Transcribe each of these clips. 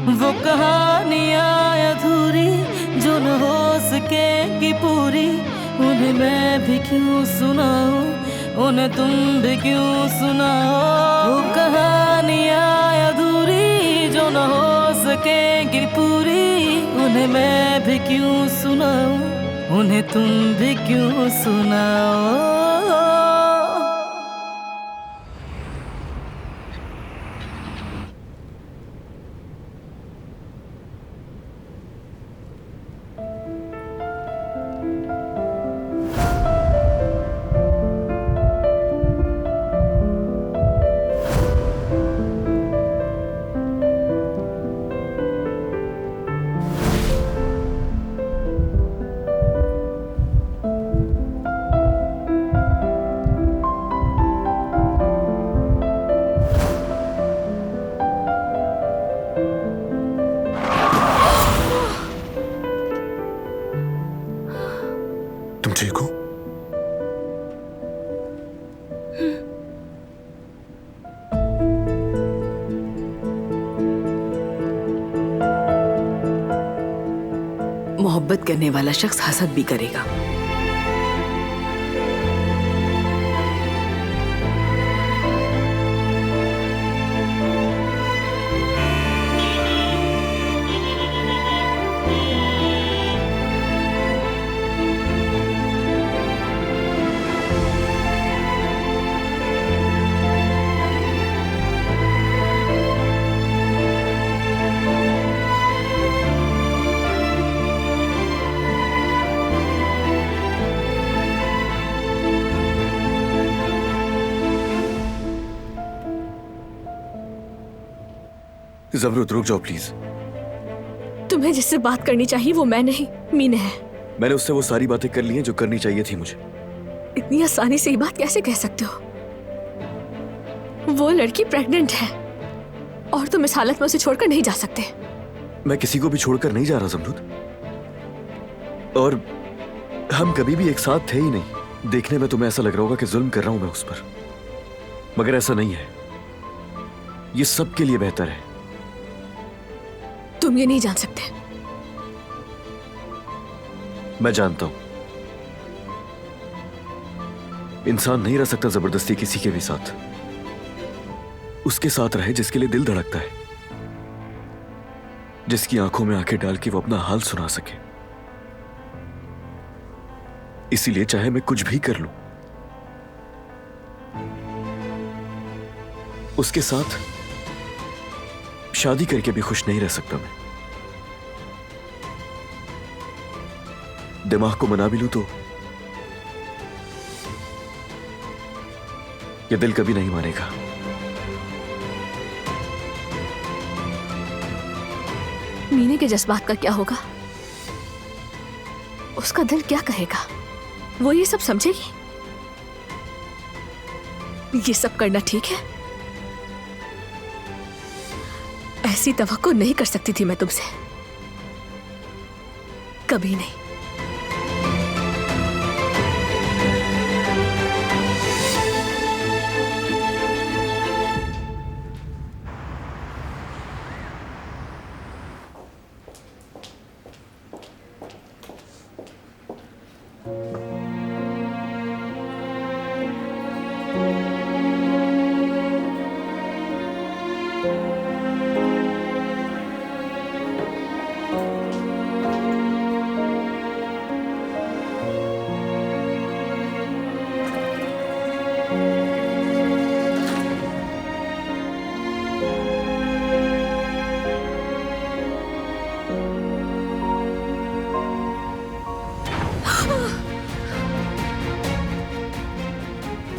वो कहानियाँ अधूरी जो न हो सकेगी पूरी, उन्हें मैं भी क्यों सुनाऊं, उन्हें तुम भी क्यों सुनाओ। वो कहानियाँ अधूरी जो न हो सकेगी पूरी, उन्हें मैं भी क्यों सुनाऊं, उन्हें तुम भी क्यों सुनाओ। तुम ठीक हो? मोहब्बत करने वाला शख्स हसद भी करेगा। ज़मरुद रुक जाओ प्लीज। तुम्हें जिससे बात करनी चाहिए वो मैं नहीं, मीना है। मैंने उससे वो सारी बातें कर ली हैं जो करनी चाहिए थी मुझे। इतनी आसानी से ये बात कैसे कह सकते हो? वो लड़की प्रेग्नेंट है और तुम इस हालत में उसे छोड़कर नहीं जा सकते। मैं किसी को भी छोड़कर नहीं जा रहा ज़मरुद, और हम कभी भी एक साथ थे ही नहीं। देखने में तुम्हें ऐसा लग रहा होगा कि जुल्म कर रहा हूं मैं उस पर, मगर ऐसा नहीं है। ये सबके लिए बेहतर है। तुम ये नहीं जान सकते। मैं जानता हूं, इंसान नहीं रह सकता जबरदस्ती किसी के भी साथ। उसके साथ रहे जिसके लिए दिल धड़कता है, जिसकी आंखों में आंखें डाल के वो अपना हाल सुना सके। इसीलिए चाहे मैं कुछ भी कर लूं, उसके साथ शादी करके भी खुश नहीं रह सकता मैं। दिमाग को मना भी लूं तो ये दिल कभी नहीं मानेगा। मीना के जज्बात का क्या होगा? उसका दिल क्या कहेगा? वो ये सब समझेगी? ये सब करना ठीक है? ऐसी तवक्को नहीं कर सकती थी मैं तुमसे, कभी नहीं।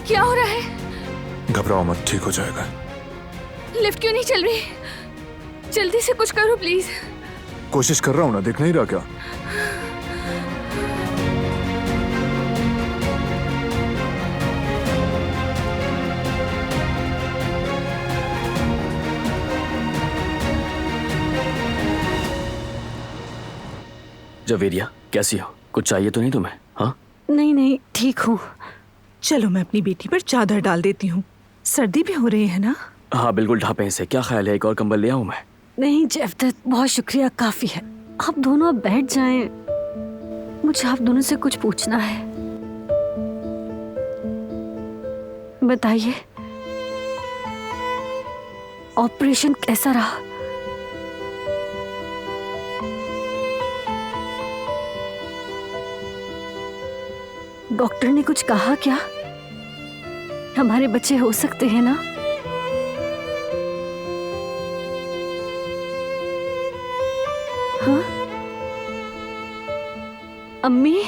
क्या हो रहा है? घबराओ मत, ठीक हो जाएगा। लिफ्ट क्यों नहीं चल रही? जल्दी से कुछ करो प्लीज। कोशिश कर रहा हूं ना, देख नहीं रहा क्या? जवेरिया कैसी हो? कुछ चाहिए तो नहीं तुम्हें? हाँ नहीं नहीं, ठीक हूँ। चलो मैं अपनी बेटी पर चादर डाल देती हूँ, सर्दी भी हो रही है ना। हाँ बिल्कुल, ढापे से। क्या ख्याल है, एक और कंबल ले आऊं मैं? नहीं जेवदत, बहुत शुक्रिया, काफी है। आप दोनों अब बैठ जाएं। मुझे आप दोनों से कुछ पूछना है। बताइए, ऑपरेशन कैसा रहा? डॉक्टर ने कुछ कहा क्या? हमारे बच्चे हो सकते हैं ना? हाँ? अम्मी,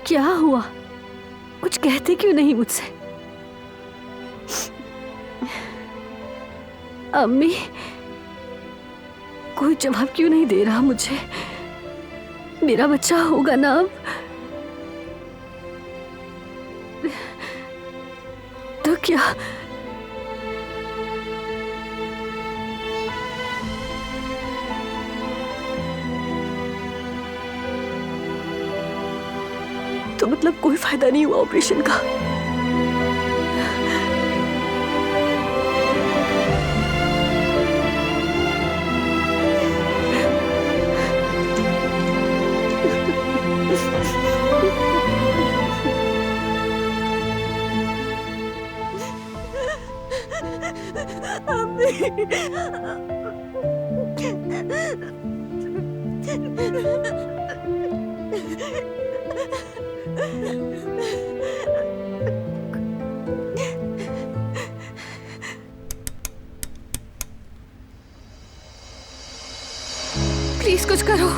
क्या हुआ? कुछ कहते क्यों नहीं मुझसे? अम्मी, कोई जवाब क्यों नहीं दे रहा मुझे? मेरा बच्चा होगा ना अब? तो क्या? तो मतलब कोई फायदा नहीं हुआ ऑपरेशन का? प्लीज कुछ करो,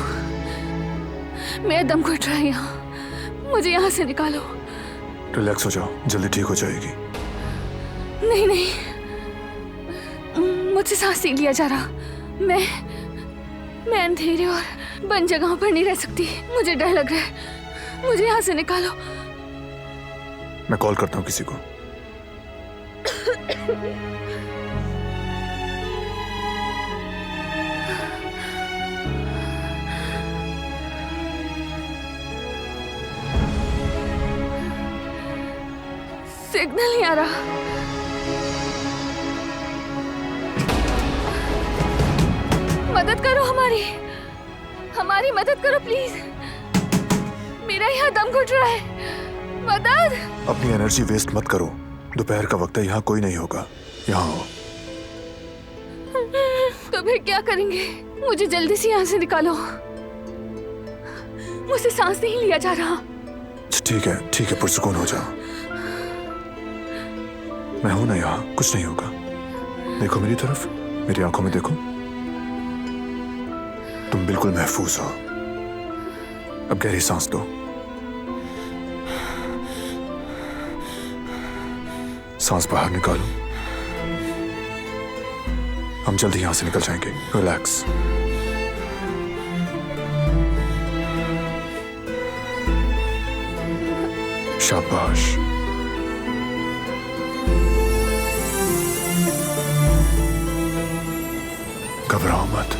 मेरा दम घुट रहा है यहाँ, मुझे यहाँ से निकालो। रिलैक्स हो जाओ, जल्दी ठीक हो जाएगी। नहीं नहीं, मुझसे सांस नहीं लिया जा रहा। मैं अंधेरे और बंद जगहों पर नहीं रह सकती, मुझे डर लग रहा है, मुझे यहाँ से निकालो। मैं कॉल करता हूँ किसी को। सिग्नल नहीं आ रहा। मदद करो, हमारी मदद करो प्लीज। मेरा यहाँ दम घुट रहा है, मदद। अपनी एनर्जी वेस्ट मत करो, दोपहर का वक्त है, यहाँ कोई नहीं होगा। यहाँ हो। तो फिर क्या करेंगे? मुझे जल्दी से यहाँ से निकालो, मुझसे सांस नहीं लिया जा रहा। ठीक है, पुरसुकून हो जाओ। मैं हूं ना यहाँ, कुछ नहीं होगा। देखो मेरी तरफ, मेरी आंखों में देखो, तुम बिल्कुल महफूज हो। अब गहरी सांस लो, सांस बाहर निकालो। हम जल्दी यहां से निकल जाएंगे। रिलैक्स। शाबाश। घबराओ मत।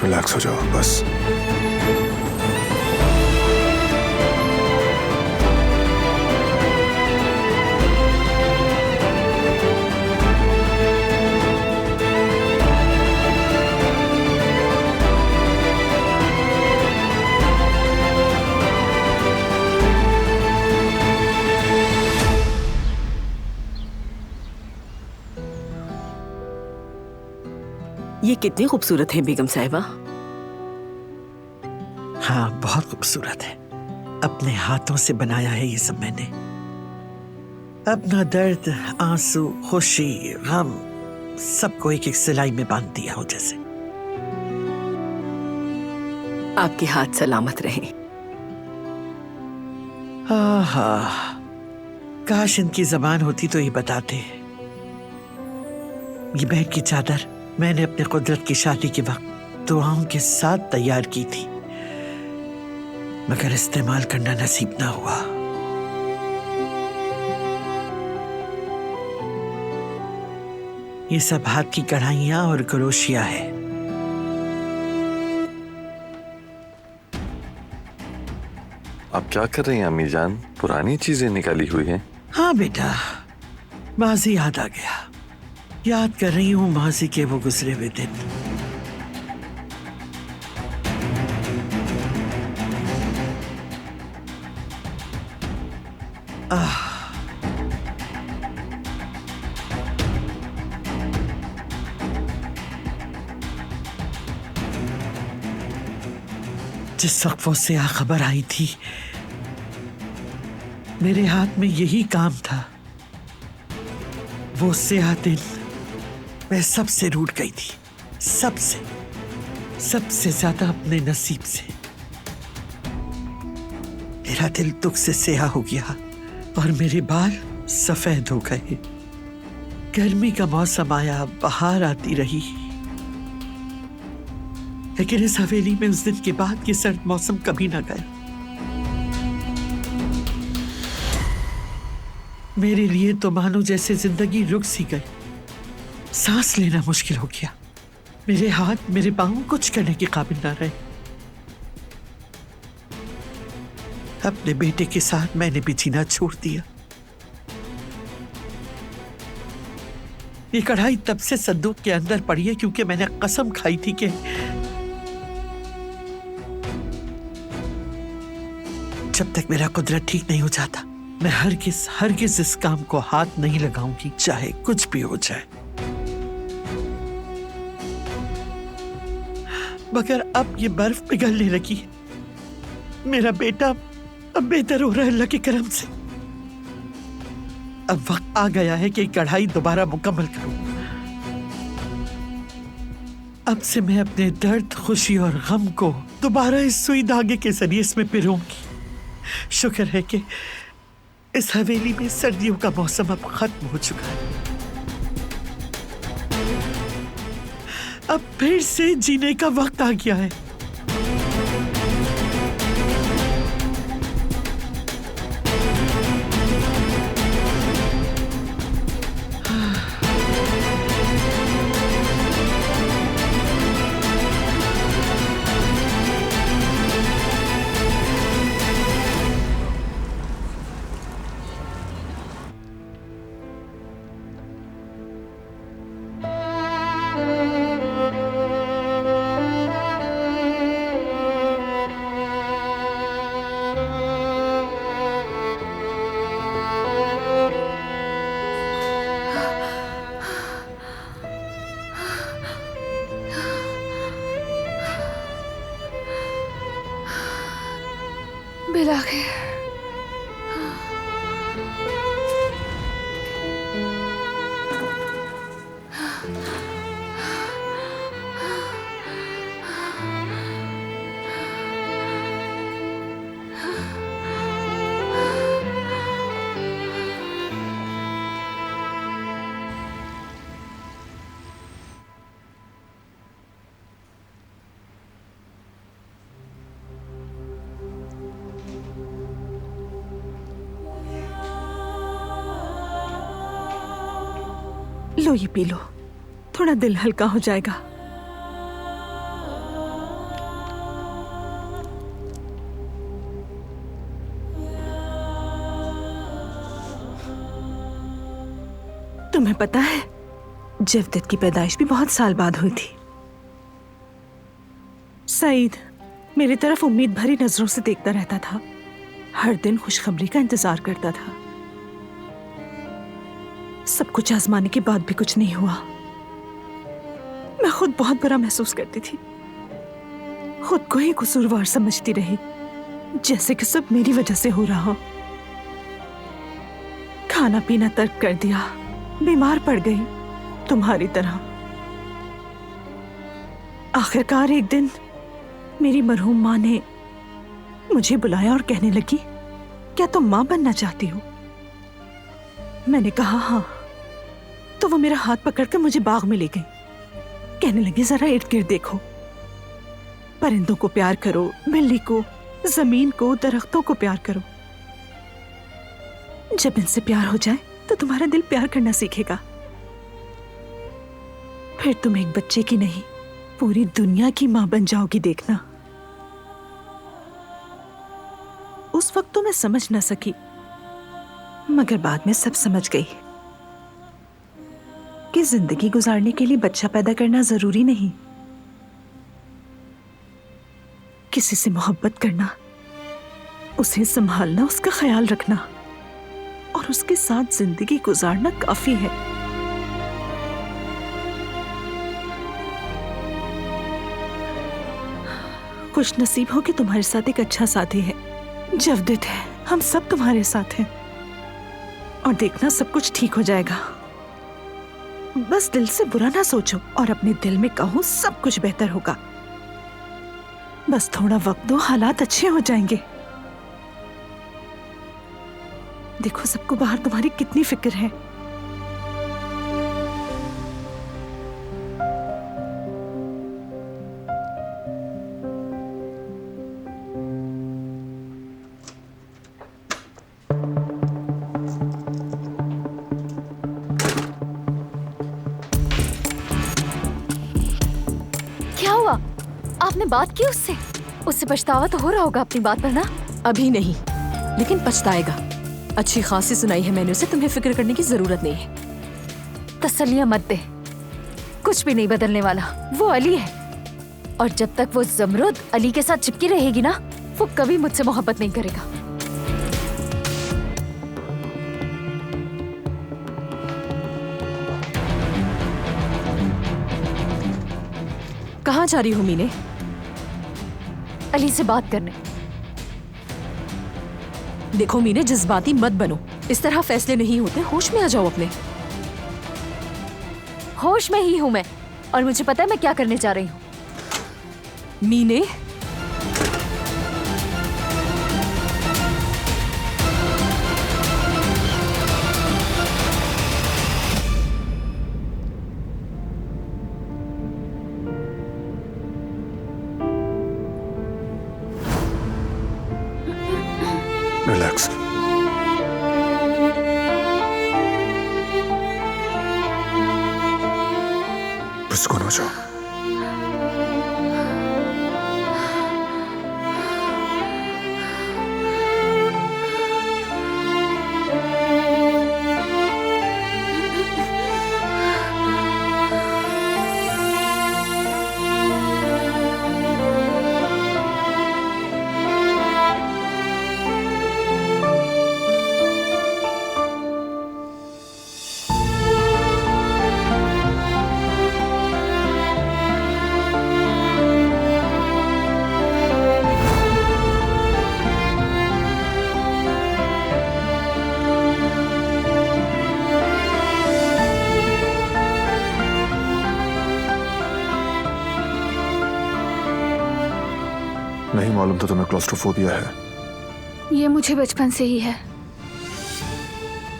रिलैक्स हो जाओ बस। ये कितनी खूबसूरत है बेगम साहिबा। हाँ, बहुत खूबसूरत है। अपने हाथों से बनाया है ये सब मैंने। अपना दर्द, आंसू, खुशी, गम सबको एक एक सिलाई में बांध दिया हो जैसे। आपके हाथ सलामत रहे। आहा, काश इनकी जबान होती तो ये बताते। ये बेड की चादर मैंने अपने कुदरत की शादी के वक्त दुआओं के साथ तैयार की थी, मगर इस्तेमाल करना नसीब ना हुआ। ये सब हाथ की कढ़ाइयां और क्रोशिया है। आप क्या कर रही हैं अम्मी जान? पुरानी चीजें निकाली हुई हैं। हाँ बेटा, माजी याद आ गया। याद कर रही हूँ माजी के वो गुजरे हुए दिन। जिस वक्त वो सियाह खबर आई थी, मेरे हाथ में यही काम था। वो सियाह दिन मैं सबसे रूठ गई थी, सबसे ज्यादा अपने नसीब से। मेरा दिल दुख से सियाह हो गया और मेरे बाल सफेद हो गए। गर्मी का मौसम आया, बहार आती रही, लेकिन इस हवेली में उस दिन के बाद ये सर्द मौसम कभी ना गया। मेरे लिए तो मानो जैसे जिंदगी रुक सी गई। सांस लेना मुश्किल हो गया। मेरे हाथ, मेरे पांव कुछ करने के काबिल ना रहे। अपने बेटे के साथ मैंने भी जीना छोड़ दिया। ये कढ़ाई तब से संदूक के अंदर पड़ी है क्योंकि मैंने कसम खाई थी कि जब तक मेरा कुदरत ठीक नहीं हो जाता, मैं हरगिज इस काम को हाथ नहीं लगाऊंगी, चाहे कुछ भी हो जाए। मगर अब ये बर्फ पिघलने लगी है। मेरा बेटा अब बेहतर हो रहा है अल्लाह के करम से। अब वक्त आ गया है कि कढ़ाई दोबारा मुकम्मल करूं। अब से मैं अपने दर्द, खुशी और गम को दोबारा इस सुई धागे के जरिए इसमें पिरोऊंगी। शुक्र है कि इस हवेली में सर्दियों का मौसम अब खत्म हो चुका है। अब फिर से जीने का वक्त आ गया है। बिलाखिर लो, ये पी लो, थोड़ा दिल हल्का हो जाएगा। तुम्हें पता है, जवदत की पैदाइश भी बहुत साल बाद हुई थी। सईद मेरी तरफ उम्मीद भरी नजरों से देखता रहता था, हर दिन खुशखबरी का इंतजार करता था। सब कुछ आजमाने के बाद भी कुछ नहीं हुआ। मैं खुद बहुत बुरा महसूस करती थी, खुद को ही कसूरवार समझती रही, जैसे कि सब मेरी वजह से हो रहा हो। खाना पीना तर्क कर दिया, बीमार पड़ गई तुम्हारी तरह। आखिरकार एक दिन मेरी मरहूम माँ ने मुझे बुलाया और कहने लगी, क्या तुम माँ बनना चाहती हो? मैंने कहा हाँ। तो वो मेरा हाथ पकड़कर मुझे बाग में ले गई। कहने लगी, जरा इर्द गिर्द देखो, परिंदों को प्यार करो, बिल्ली को, जमीन को, दरख्तों को प्यार करो। जब इनसे प्यार हो जाए तो तुम्हारा दिल प्यार करना सीखेगा। फिर तुम एक बच्चे की नहीं, पूरी दुनिया की मां बन जाओगी, देखना। उस वक्त तो मैं समझ ना सकी, मगर बाद में सब समझ गई कि जिंदगी गुजारने के लिए बच्चा पैदा करना जरूरी नहीं। किसी से मोहब्बत करना, उसे संभालना, उसका ख्याल रखना और उसके साथ जिंदगी गुजारना काफी है। खुश नसीब हो कि तुम्हारे साथ एक अच्छा साथी है। जवदित है, हम सब तुम्हारे साथ हैं और देखना सब कुछ ठीक हो जाएगा। बस दिल से बुरा ना सोचो और अपने दिल में कहो सब कुछ बेहतर होगा। बस थोड़ा वक्त दो, हालात अच्छे हो जाएंगे। देखो सबको बाहर तुम्हारी कितनी फिक्र है। क्या हुआ? आपने बात की उससे? उससे पछतावा तो हो रहा होगा अपनी बात पर ना? अभी नहीं, लेकिन पछताएगा। अच्छी खासी सुनाई है मैंने उसे, तुम्हें फिक्र करने की जरूरत नहीं है। तसल्लियां मत दे, कुछ भी नहीं बदलने वाला। वो अली है और जब तक वो जमरुद अली के साथ चिपकी रहेगी ना, वो कभी मुझसे मोहब्बत नहीं करेगा। कहाँ जा रही हो मीने? अली से बात करने। देखो मीने, जज्बाती मत बनो, इस तरह फैसले नहीं होते। होश में आ जाओ अपने। होश में ही हूं मैं और मुझे पता है मैं क्या करने जा रही हूं। मीने, रिलैक्स। सुकून हो जाओ। नहीं मालूम तो तुम्हें क्लॉस्ट्रोफोबिया है। ये मुझे बचपन से ही है।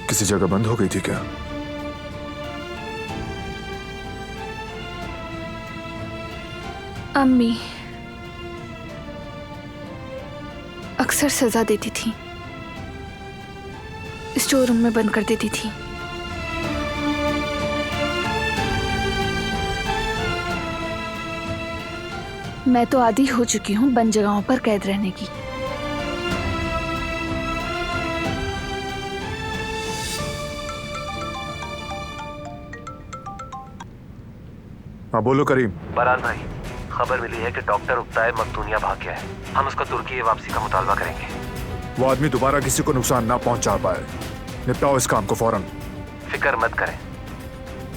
किसी जगह बंद हो गई थी क्या? अम्मी अक्सर सजा देती थी, स्टोर रूम में बंद कर देती थी। मैं तो आदी हो चुकी हूँ बंद जगहों पर कैद रहने की। हाँ बोलो करीम। बराल भाई, खबर मिली है कि डॉक्टर उक्ताए मखदूनिया भाग गया है। हम उसका तुर्की वापसी का मुतालबा करेंगे। वो आदमी दोबारा किसी को नुकसान ना पहुंचा पाए। निपटाओ इस काम को फौरन। फिक्र मत करें,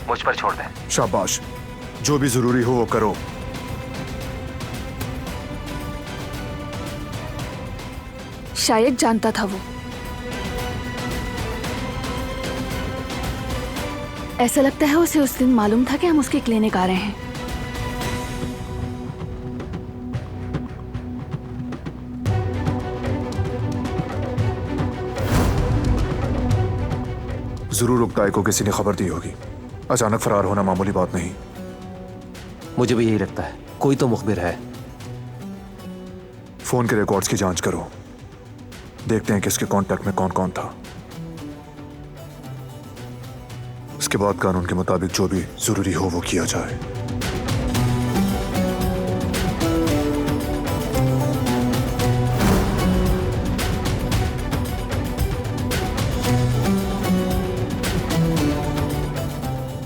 मुझ पर छोड़ दें। शाबाश, जो भी जरूरी हो वो करो। शायद जानता था वो। ऐसा लगता है उसे उस दिन मालूम था कि हम उसकी क्लिनिक आ रहे हैं। जरूर उक्ताई को किसी ने खबर दी होगी। अचानक फरार होना मामूली बात नहीं। मुझे भी यही लगता है, कोई तो मुखबिर है। फोन के रिकॉर्ड्स की जांच करो, देखते हैं कि इसके कांटेक्ट में कौन कौन था। उसके बाद कानून के मुताबिक जो भी जरूरी हो वो किया जाए।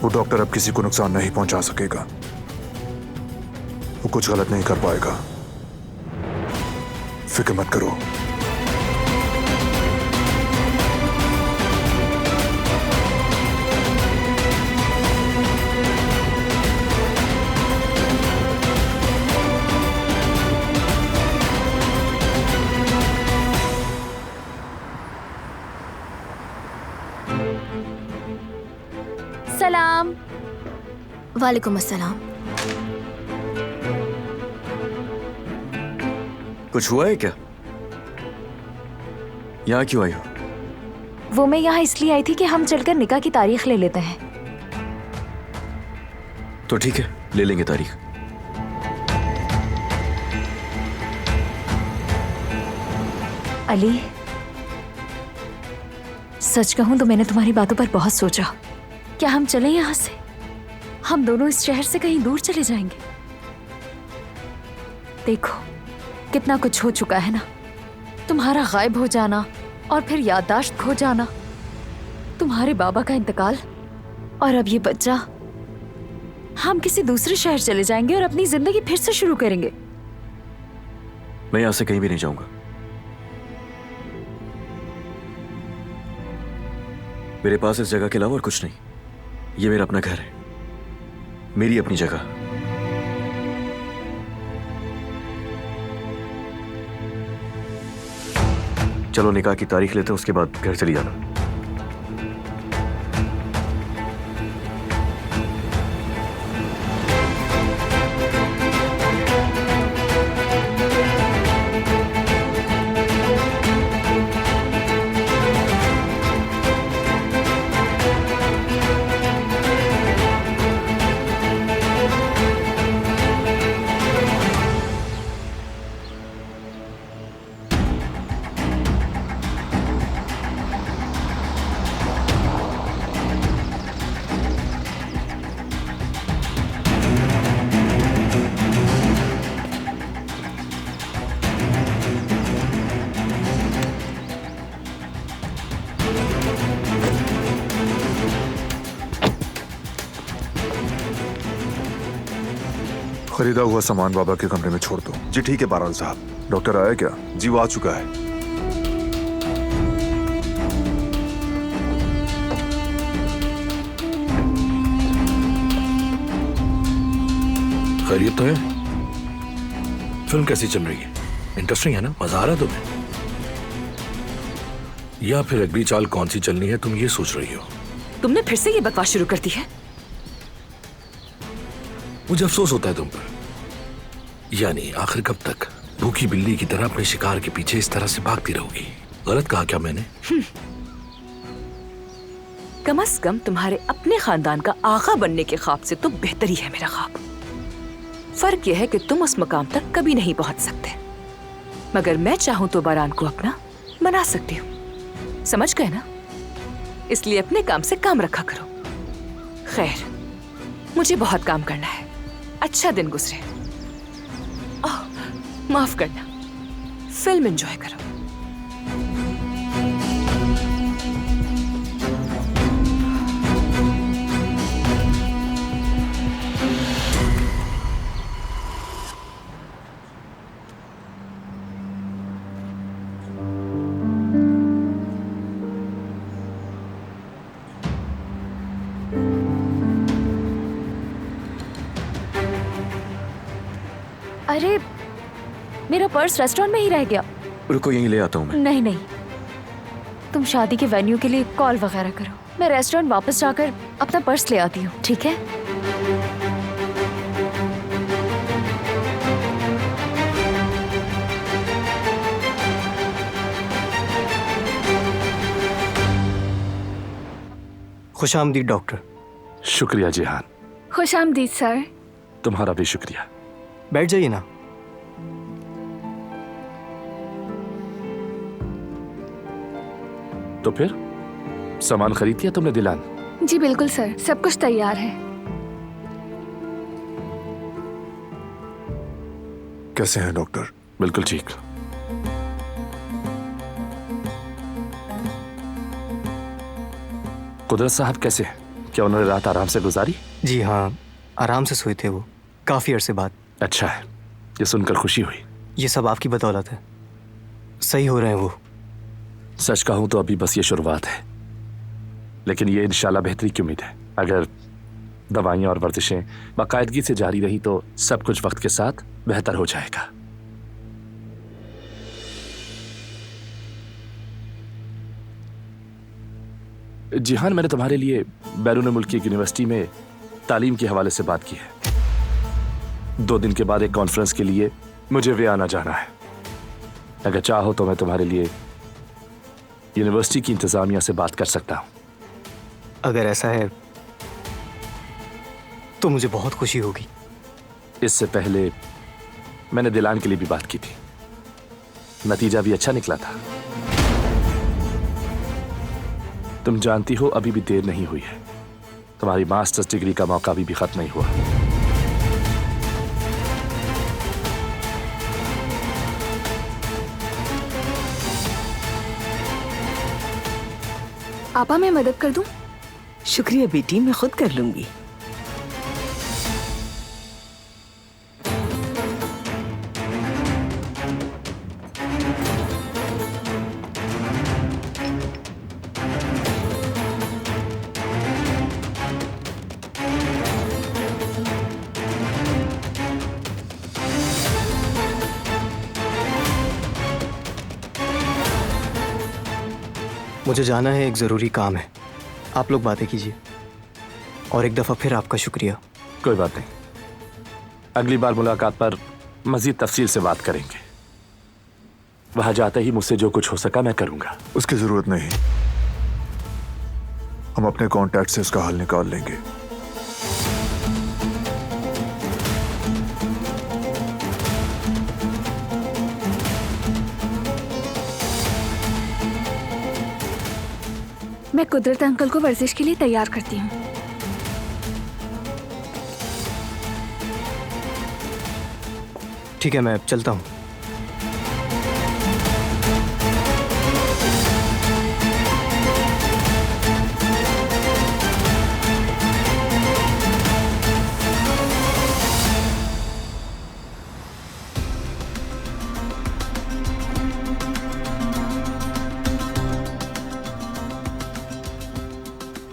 वो डॉक्टर अब किसी को नुकसान नहीं पहुंचा सकेगा। वो कुछ गलत नहीं कर पाएगा, फिक्र मत करो। सलाम। वालेकुम अस्सलाम। कुछ हुआ है क्या? यहाँ क्यों आई हो? वो मैं यहाँ इसलिए आई थी कि हम चलकर निकाह की तारीख ले लेते हैं। तो ठीक है, ले लेंगे तारीख। अली, सच कहूं तो मैंने तुम्हारी बातों पर बहुत सोचा। क्या हम चलें यहाँ से? हम दोनों इस शहर से कहीं दूर चले जाएंगे। देखो कितना कुछ हो चुका है ना, तुम्हारा गायब हो जाना और फिर याददाश्त खो जाना, तुम्हारे बाबा का इंतकाल, और अब ये बच्चा। हम किसी दूसरे शहर चले जाएंगे और अपनी जिंदगी फिर से शुरू करेंगे। मैं यहाँ से कहीं भी नहीं जाऊंगा। मेरे पास इस जगह के अलावा और कुछ नहीं। ये मेरा अपना घर है, मेरी अपनी जगह। चलो निकाह की तारीख लेते हैं, उसके बाद घर चली जाना। खरीदा हुआ सामान बाबा के कमरे में छोड़ दो। जी ठीक है बहरहाल साहब। डॉक्टर आया क्या? जी वो आ चुका है। खैरियत तो है? फिल्म कैसी चल रही है? इंटरेस्टिंग है ना? मजा आ रहा है तुम्हें? या फिर अगली चाल कौन सी चलनी है तुम ये सोच रही हो? तुमने फिर से ये बकवास शुरू कर दी है। मुझे अफसोस होता है तुम पर। यानी आखिर कब तक भूखी बिल्ली की तरह अपने शिकार के पीछे इस तरह से भागती रहोगी? गलत कहा क्या मैंने? कम से कम तुम्हारे अपने खानदान का आगा बनने के ख्वाब से तो बेहतरी है मेरा ख्वाब। फर्क यह है कि तुम उस मकाम तक कभी नहीं पहुंच सकते, मगर मैं चाहूं तो बारान को अपना बना सकती हूँ। समझ गए ना? इसलिए अपने काम से काम रखा करो। खैर, मुझे बहुत काम करना है। अच्छा दिन गुजरे। ओह, माफ करना। फिल्म एंजॉय करो। अरे मेरा पर्स रेस्टोरेंट में ही रह गया। रुको, यहीं ले आता हूँ मैं। नहीं नहीं, तुम शादी के वेन्यू के लिए कॉल वगैरह करो, मैं रेस्टोरेंट वापस जाकर अपना पर्स ले आती हूँ, ठीक है? खुशामदीद डॉक्टर। शुक्रिया जिहान। खुशामदीद सर। तुम्हारा भी शुक्रिया। बैठ जाइए ना। तो फिर सामान खरीद लिया तुमने दिलान? जी बिल्कुल सर, सब कुछ तैयार है। कैसे हैं डॉक्टर? बिल्कुल ठीक। कुदरत साहब कैसे हैं? क्या उन्होंने रात आराम से गुजारी? जी हाँ, आराम से सोए थे वो, काफी अरसे बाद। अच्छा है, ये सुनकर खुशी हुई। ये सब आपकी बदौलत है, सही हो रहे हैं वो। सच कहूं तो अभी बस ये शुरुआत है, लेकिन ये इंशाल्लाह बेहतरी की उम्मीद है। अगर दवाइयां और वर्जिशें बाकायदगी से जारी रही तो सब कुछ वक्त के साथ बेहतर हो जाएगा। जिहान, मैंने तुम्हारे लिए बैरून मुल्क की एक यूनिवर्सिटी में तालीम के हवाले से बात की है। 2 दिन के बाद एक कॉन्फ्रेंस के लिए मुझे वे आना जाना है। अगर चाहो तो मैं तुम्हारे लिए यूनिवर्सिटी की इंतजामिया से बात कर सकता हूं। अगर ऐसा है तो मुझे बहुत खुशी होगी। इससे पहले मैंने दिलान के लिए भी बात की थी, नतीजा भी अच्छा निकला था। तुम जानती हो अभी भी देर नहीं हुई है, तुम्हारी मास्टर्स डिग्री का मौका अभी भी खत्म नहीं हुआ। आपा मैं मदद कर दूं? शुक्रिया बेटी, मैं खुद कर लूंगी। मुझे जाना है, एक ज़रूरी काम है। आप लोग बातें कीजिए। और एक दफ़ा फिर आपका शुक्रिया। कोई बात नहीं, अगली बार मुलाकात पर मजीद तफसील से बात करेंगे। वहां जाते ही मुझसे जो कुछ हो सका मैं करूंगा। उसकी जरूरत नहीं, हम अपने कॉन्टैक्ट से उसका हल निकाल लेंगे। मैं कुदरत अंकल को वर्जिश के लिए तैयार करती हूँ। ठीक है, मैं चलता हूँ।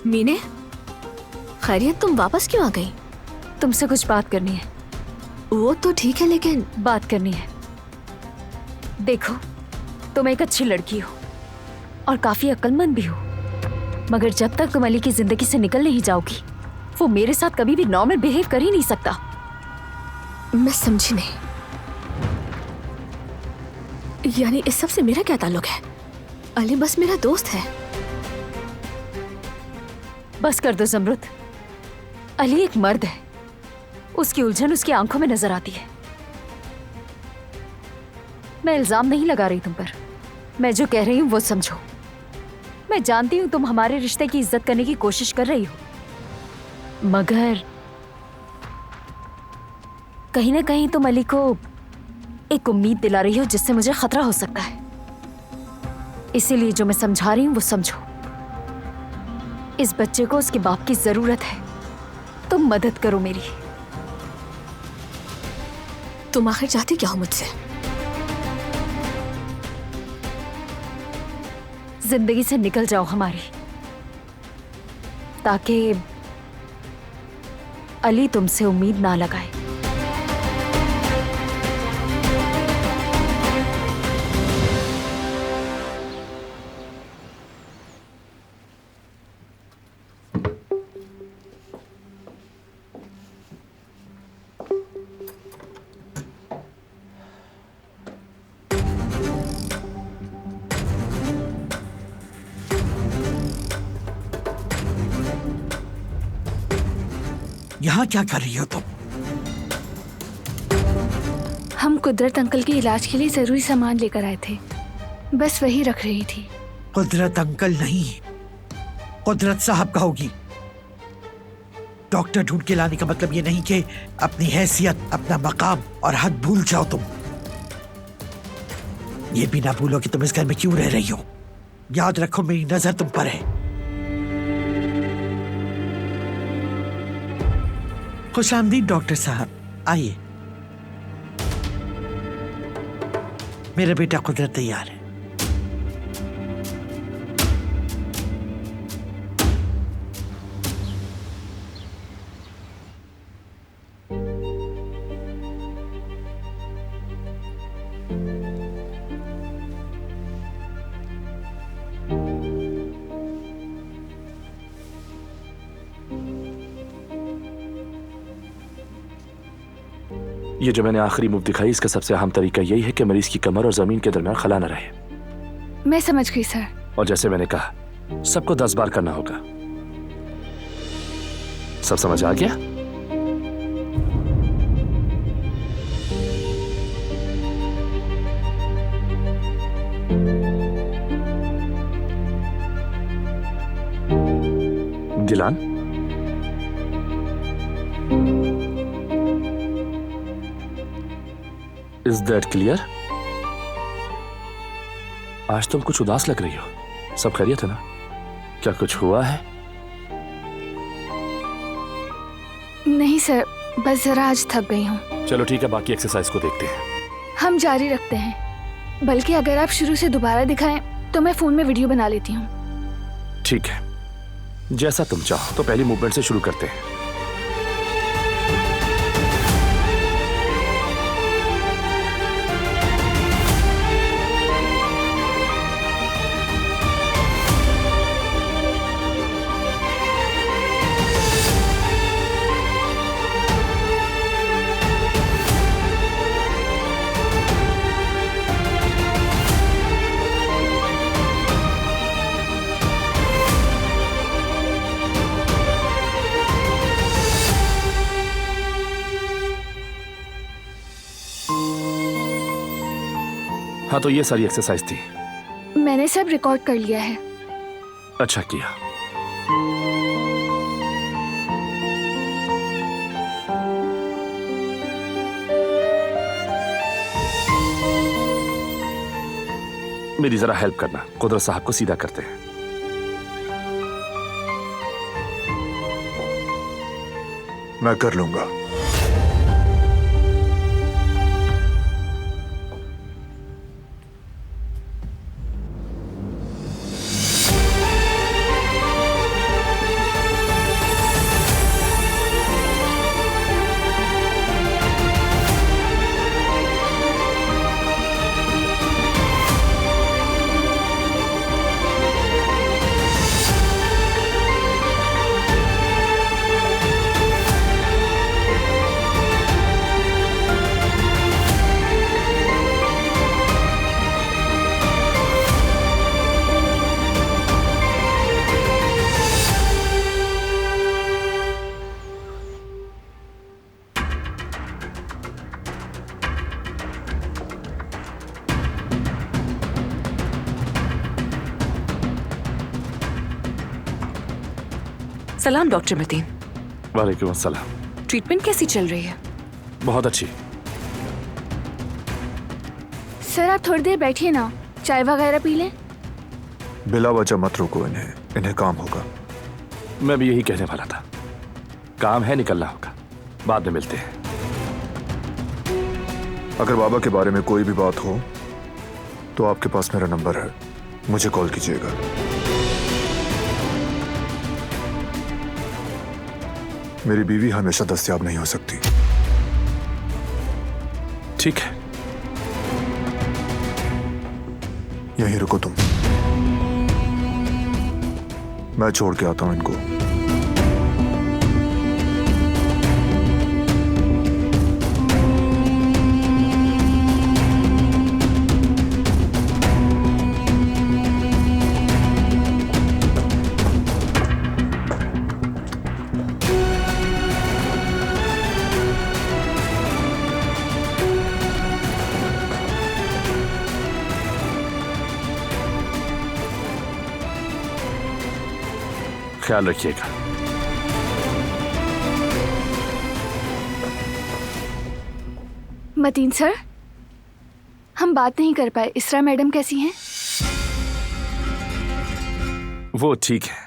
मीने, खैरियत, तुम वापस क्यों आ गई? तुमसे कुछ बात करनी है। वो तो ठीक है, लेकिन बात करनी है। देखो, तुम एक अच्छी लड़की हो और काफी अक्लमंद भी हो, मगर जब तक तुम अली की जिंदगी से निकल नहीं जाओगी, वो मेरे साथ कभी भी नॉर्मल बिहेव कर ही नहीं सकता। मैं समझी नहीं। यानी इस सब से मेरा क्या ताल्लुक है? अली बस मेरा दोस्त है। बस कर दो ज़मरुद। अली एक मर्द है, उसकी उलझन उसकी आंखों में नजर आती है। मैं इल्जाम नहीं लगा रही तुम पर, मैं जो कह रही हूं वो समझो। मैं जानती हूं तुम हमारे रिश्ते की इज्जत करने की कोशिश कर रही हो, मगर कहीं ना कहीं तुम अली को एक उम्मीद दिला रही हो जिससे मुझे खतरा हो सकता है। इसीलिए जो मैं समझा रही हूं वो समझो। इस बच्चे को उसके बाप की जरूरत है, तुम मदद करो मेरी। तुम आखिर चाहती क्या हो मुझसे? जिंदगी से निकल जाओ हमारी, ताकि अली तुमसे उम्मीद ना लगाए। यहाँ क्या कर रही हो तुम? हम कुदरत अंकल के इलाज के लिए जरूरी सामान लेकर आए थे, बस वही रख रही थी। कुदरत अंकल नहीं, कुदरत साहब कहोगी। डॉक्टर ढूंढ के लाने का मतलब ये नहीं कि अपनी हैसियत, अपना मकाम और हद भूल जाओ तुम। ये भी ना भूलो कि तुम इस घर में क्यों रह रही हो। याद रखो मेरी नजर तुम पर है। खुशामदीद डॉक्टर साहब, आइए। मेरा बेटा कुदरत तैयार है। ये जो मैंने आखिरी मूव दिखाई, इसका सबसे अहम तरीका यही है कि मरीज की कमर और जमीन के दरमियान खला न रहे। मैं समझ गई सर। और जैसे मैंने कहा, सबको 10 बार करना होगा। सब समझ आ गया? दिलान, इज दैट क्लियर? आज तुम कुछ उदास लग रही हो। सब खैरियत है ना? क्या कुछ हुआ है? नहीं सर, बस जरा आज थक गई हूँ। चलो ठीक है, बाकी एक्सरसाइज को देखते हैं। हम जारी रखते हैं, बल्कि अगर आप शुरू से दोबारा दिखाएं तो मैं फोन में वीडियो बना लेती हूँ। ठीक है, जैसा तुम चाहो। तो पहली मूवमेंट से शुरू करते हैं। हाँ, तो ये सारी एक्सरसाइज थी। मैंने सब रिकॉर्ड कर लिया है। अच्छा किया। मेरी जरा हेल्प करना, कुदरत साहब को सीधा करते हैं। मैं कर लूंगा। सलाम डॉक्टर मतीन। वालेकुम अस्सलाम। ट्रीटमेंट कैसी चल रही है? बहुत अच्छी। सर आप थोड़ी देर बैठिए ना, चाय वगैरह पी लें। बिला वजह मत रोको इन्हें, इन्हें काम होगा। मैं भी यही कहने वाला था। काम है, निकलना होगा। बाद में मिलते हैं। अगर बाबा के बारे में कोई भी बात हो तो आपके पास मेरा नंबर है, मुझे कॉल कीजिएगा। मेरी बीवी हमेशा दस्तयाब नहीं हो सकती। ठीक है, यहीं रुको तुम, मैं छोड़ के आता हूं इनको। ख्याल रखिएगा। मतीन सर, हम बात नहीं कर पाए। इसरा मैडम कैसी हैं? वो ठीक है।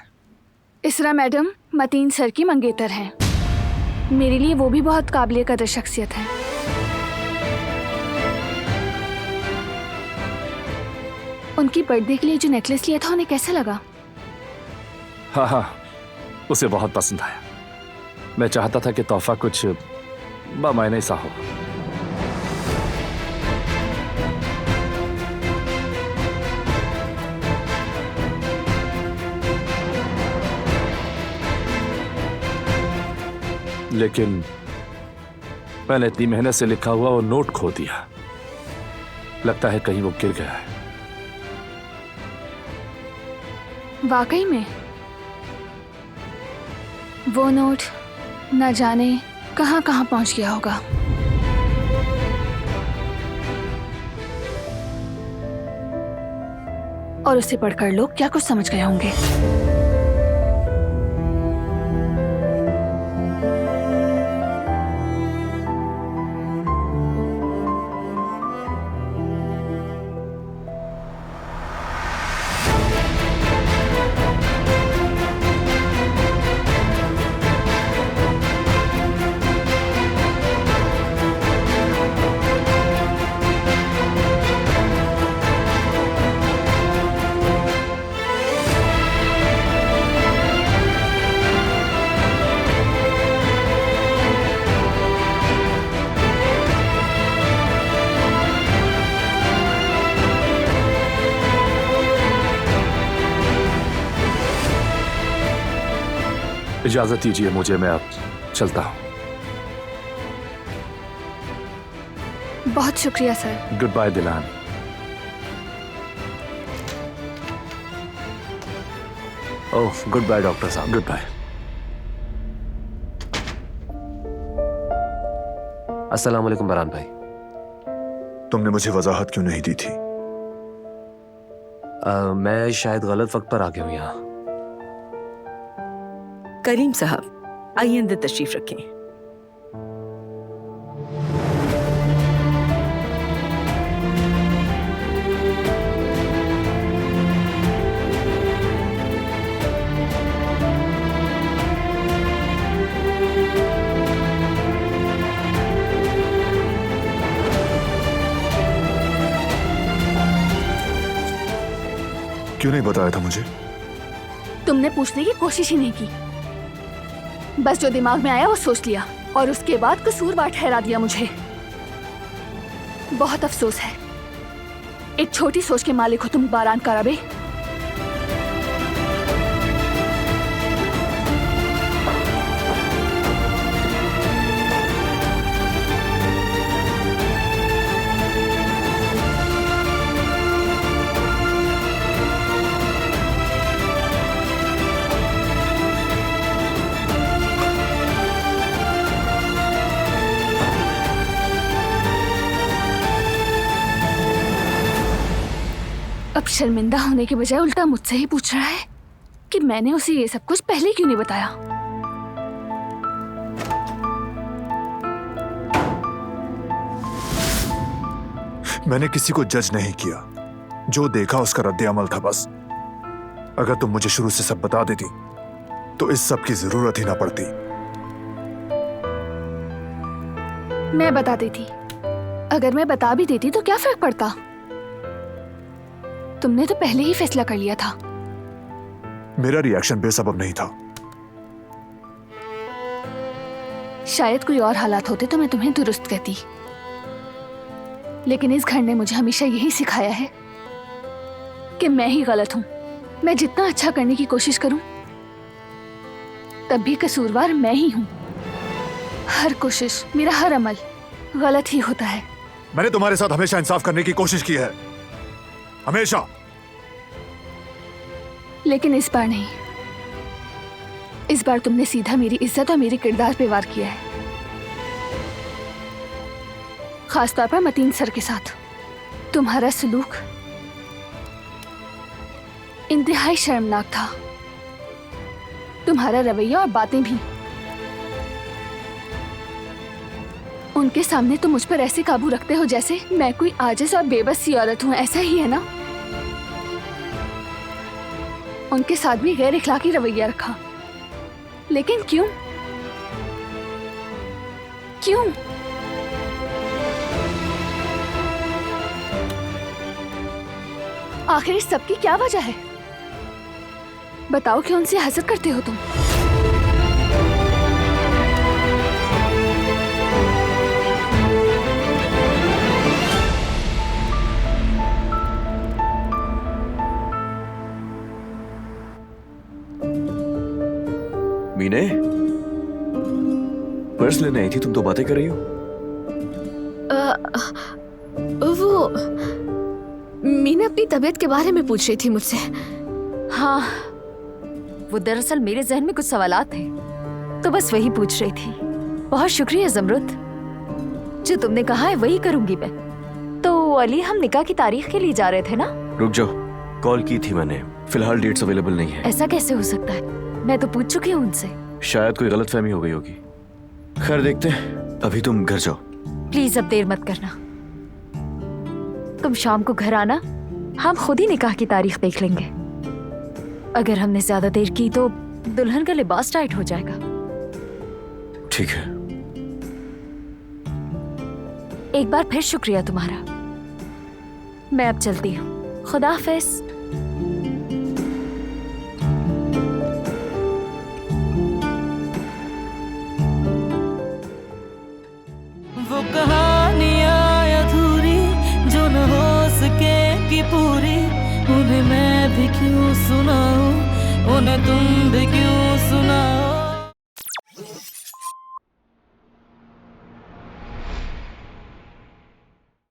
इसरा मैडम मतीन सर की मंगेतर हैं। मेरे लिए वो भी बहुत काबिल कदर शख्सियत है। उनकी बर्थडे के लिए जो नेकलेस लिया था उन्हें कैसा लगा? हाँ हाँ, उसे बहुत पसंद आया। मैं चाहता था कि तोहफा कुछ बामायने सा हो। लेकिन मैंने इतनी मेहनत से लिखा हुआ वो नोट खो दिया। लगता है कहीं वो गिर गया है। वाकई में वो नोट न जाने कहां कहां पहुंच गया होगा। और उसे पढ़कर लोग क्या कुछ समझ गए होंगे। इजाजत दीजिए मुझे, मैं अब चलता हूं। बहुत शुक्रिया सर। गुड बाय दिलान। ओह, गुड बाय डॉक्टर साहब। Good bye. अस्सलाम वालेकुम बरान भाई। तुमने मुझे वजाहत क्यों नहीं दी थी? मैं शायद गलत वक्त पर आ गया हूं यहाँ। करीम साहब, आइए अंदर तशरीफ रखें। क्यों नहीं बताया था मुझे? तुमने पूछने की कोशिश ही नहीं की। बस जो दिमाग में आया वो सोच लिया और उसके बाद कसूरवार ठहरा दिया मुझे। बहुत अफसोस है। एक छोटी सोच के मालिक हो तुम बारान कराबे। अब शर्मिंदा होने के बजाय उल्टा मुझसे ही पूछ रहा है कि मैंने उसे ये सब कुछ पहले क्यों नहीं बताया। मैंने किसी को जज नहीं किया, जो देखा उसका रद्द अमल था बस। अगर तुम मुझे शुरू से सब बता देती तो इस सब की जरूरत ही ना पड़ती। मैं बता देती। अगर मैं बता भी देती तो क्या फर्क पड़ता? तुमने तो पहले ही फैसला कर लिया था। मेरा रिएक्शन बेसबब नहीं था। शायद कोई और हालात होते तो मैं तुम्हें दुरुस्त कहती, लेकिन इस घर ने मुझे हमेशा यही सिखाया है कि मैं ही गलत हूं। मैं जितना अच्छा करने की कोशिश करूं तब भी कसूरवार मैं ही हूं। हर कोशिश, मेरा हर अमल गलत ही होता है। मैंने तुम्हारे साथ हमेशा इंसाफ करने की कोशिश की है, हमेशा। लेकिन इस बार नहीं। इस बार तुमने सीधा मेरी इज्जत और मेरे किरदार पे वार किया है, खासतौर पर मतीन सर के साथ। तुम्हारा सलूक इंतहाई शर्मनाक था। तुम्हारा रवैया और बातें भी। उनके सामने तुम मुझ पर ऐसे काबू रखते हो जैसे मैं कोई आजिज़ और बेबस सी औरत हूँ, ऐसा ही है ना? उनके साथ भी गैर इखलाकी रवैया रखा, लेकिन क्यों? क्यों? आखिर इस सब की क्या वजह है? बताओ, क्यों उनसे हसद करते हो तुम? मीने, पर्स लेने आई थी तुम, तो बातें कर रही हो? वो मीना अपनी तबीयत के बारे में पूछ रही थी मुझसे। हाँ, वो दरअसल मेरे जहन में कुछ सवालात थे, तो बस वही पूछ रही थी। बहुत शुक्रिया ज़मरुद, जो तुमने कहा है वही करूंगी मैं। तो अली, हम निकाह की तारीख के लिए जा रहे थे ना? रुक जाओ, कॉल की थी मैंने, फिलहाल डेट्स अवेलेबल नहीं है। ऐसा कैसे हो सकता है? मैं तो पूछ चुकी हूँ उनसे। शायद कोई गलतफहमी हो गई होगी। खैर देखते हैं, अभी तुम घर जाओ। प्लीज अब देर मत करना। तुम शाम को घर आना, हम खुद ही निकाह की तारीख देख लेंगे। अगर हमने ज्यादा देर की तो दुल्हन का लिबास टाइट हो जाएगा। ठीक है। एक बार फिर शुक्रिया तुम्हारा। मैं अब चलती हूँ। खुदा हाफिज। वो कहानियाँ अधूरी जो न हो सके कि पूरी, उन्हें मैं भी क्यों सुनाऊं, उन्हें तुम भी क्यों सुनाओ।